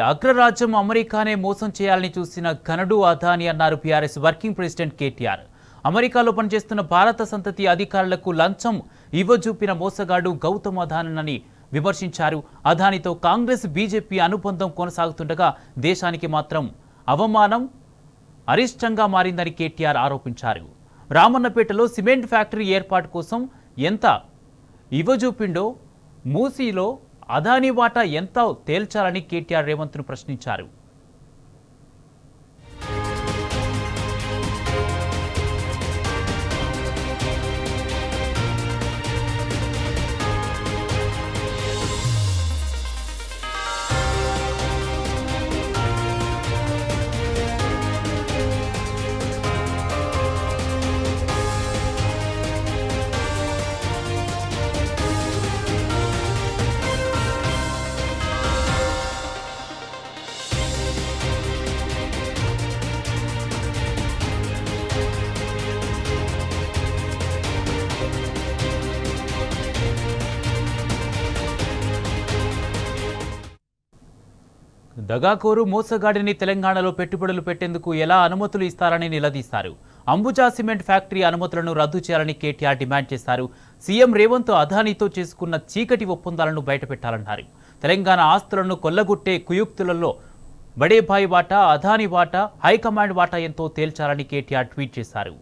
అగ్రరాజ్యం అమెరికానే మోసం చేయాలని చూసిన ఘనుడు అదాని అన్నారు బీఆర్ఎస్ వర్కింగ్ ప్రెసిడెంట్ కేటీఆర్. అమెరికాలో పనిచేస్తున్న భారత సంతతి అధికారులకు లంచం ఇవ్వజూపిన మోసగాడు గౌతమ్ అదానిని విమర్శించారు. అదానితో కాంగ్రెస్ బీజేపీ అనుబంధం కొనసాగుతుండగా దేశానికి మాత్రం అవమానం అరిష్టంగా మారిందని కేటీఆర్ ఆరోపించారు. రామన్నపేటలో సిమెంట్ ఫ్యాక్టరీ ఏర్పాటు కోసం ఎంత ఇవ్వజూపిండో మూసీలో అదాని వాటా ఎంత తేల్చాలని కేటీఆర్ రేవంత్ను ప్రశ్నించారు. దగాకోరు మోసగాడిని తెలంగాణలో పెట్టుబడులు పెట్టేందుకు ఎలా అనుమతులు ఇస్తారని నిలదీశారు. అంబుజా సిమెంట్ ఫ్యాక్టరీ అనుమతులను రద్దు చేయాలని కేటీఆర్ డిమాండ్ చేశారు. సీఎం రేవంత్ అదానితో చేసుకున్న చీకటి ఒప్పందాలను బయటపెట్టాలన్నారు. తెలంగాణ ఆస్తులను కొల్లగొట్టే కుయుక్తులలో బడేభాయ్ వాటా, అదాని వాటా, హైకమాండ్ వాటా ఎంతో తేల్చాలని కేటీఆర్ ట్వీట్ చేశారు.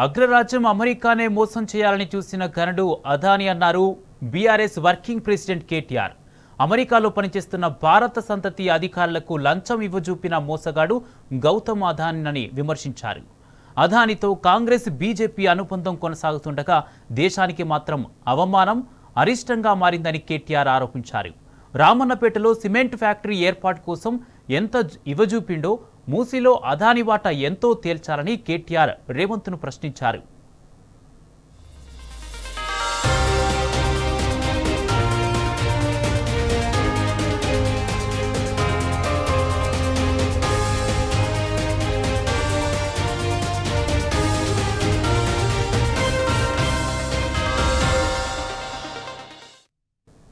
అగ్రరాజ్యం అమెరికానే మోసం చేయాలని చూసిన ఘనుడు అదాని అన్నారు బీఆర్ఎస్ వర్కింగ్ ప్రెసిడెంట్ కేటీఆర్. అమెరికాలో పనిచేస్తున్న భారత సంతతి అధికారులకు లంచం ఇవ్వజూపిన మోసగాడు గౌతమ్ అదానిని విమర్శించారు. అదానితో కాంగ్రెస్ బీజేపీ అనుబంధం కొనసాగుతుండగా దేశానికి మాత్రం అవమానం అరిష్టంగా మారిందని కేటీఆర్ ఆరోపించారు. రామన్నపేటలో సిమెంట్ ఫ్యాక్టరీ ఏర్పాటు కోసం ఎంత ఇవ్వజూపిండో మూసీలో అదాని వాటా ఎంతో తేల్చాలని కేటీఆర్ రేవంత్ను ప్రశ్నించారు.